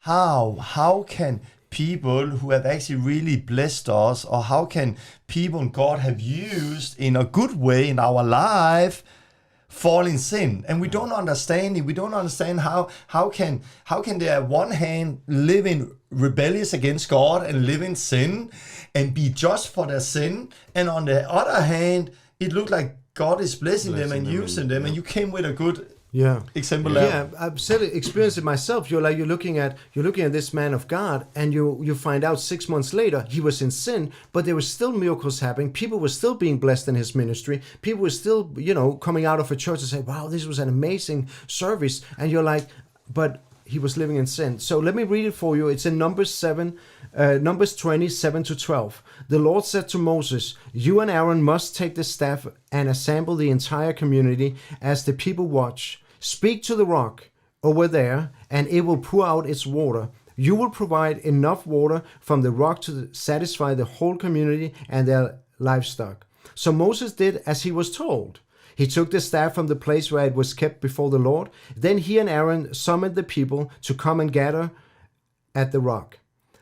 how can people who have actually really blessed us, or how can people God have used in a good way in our life fall in sin? And we don't understand it. We don't understand how can they at one hand live in rebellious against God and live in sin and be judged for their sin, and on the other hand it looked like God is blessing them and using them, and you came with a good example. I've experienced it myself. You're looking at this man of God, and you find out 6 months later he was in sin, but there were still miracles happening. People were still being blessed in his ministry. People were still, coming out of a church and say, "Wow, this was an amazing service." And you're like, but he was living in sin. So let me read it for you. It's in Numbers 27-12. The Lord said to Moses, "You and Aaron must take the staff and assemble the entire community as the people watch. Speak to the rock over there, and it will pour out its water. You will provide enough water from the rock to satisfy the whole community and their livestock." So Moses did as he was told. He took the staff from the place where it was kept before the Lord. Then he and Aaron summoned the people to come and gather at the rock.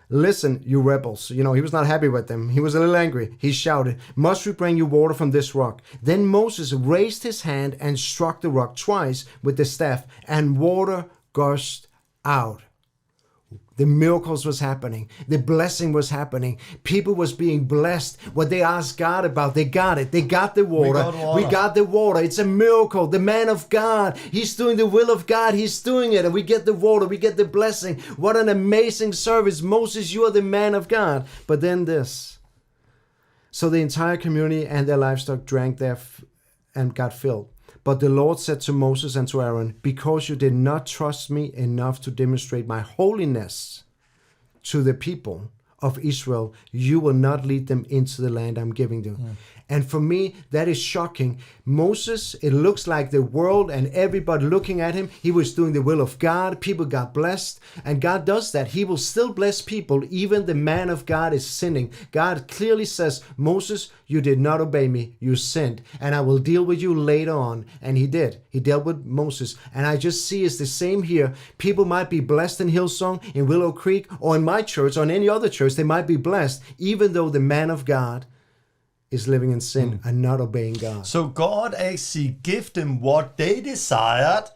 "Listen, you rebels." He was not happy with them. He was a little angry. He shouted, "Must we bring you water from this rock?" Then Moses raised his hand and struck the rock twice with the staff, and water gushed out. The miracles was happening. The blessing was happening. People was being blessed. What they asked God about, they got it. They got the water. We got the water. It's a miracle. The man of God, he's doing the will of God. He's doing it. And we get the water. We get the blessing. What an amazing service. Moses, you are the man of God. But then this. So the entire community and their livestock drank there and got filled. But the Lord said to Moses and to Aaron, "Because you did not trust me enough to demonstrate my holiness to the people of Israel, you will not lead them into the land I'm giving them." And for me, that is shocking. Moses, it looks like the world and everybody looking at him, he was doing the will of God. People got blessed. And God does that. He will still bless people. Even the man of God is sinning. God clearly says, "Moses, you did not obey me. You sinned. And I will deal with you later on." And he did. He dealt with Moses. And I just see it's the same here. People might be blessed in Hillsong, in Willow Creek, or in my church, or in any other church. They might be blessed, even though the man of God is living in sin and not obeying God. So God actually gave them what they desired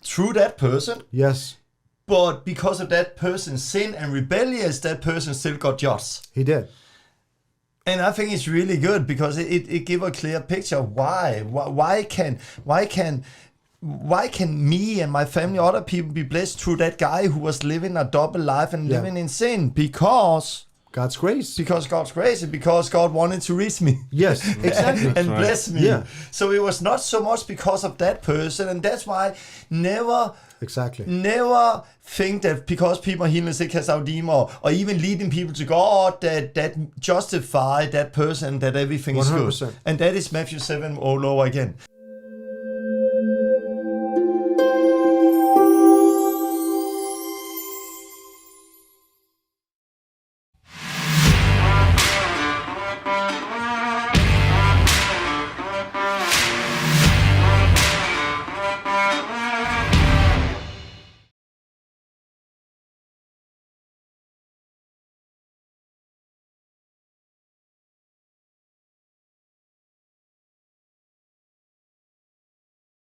through that person. Yes. But because of that person's sin and rebellious, that person still got judged. He did. And I think it's really good because it gives a clear picture of why can me and my family, other people be blessed through that guy who was living a double life and living in sin? Because God's grace. Because God's grace, and because God wanted to reach me. Yes, exactly. and bless me. Yeah. So it was not so much because of that person, and that's why never think that because people are healing the sick, cast out demons, or even leading people to God, that justify that person, that everything 100%. Is good. And that is Matthew 7 all over again.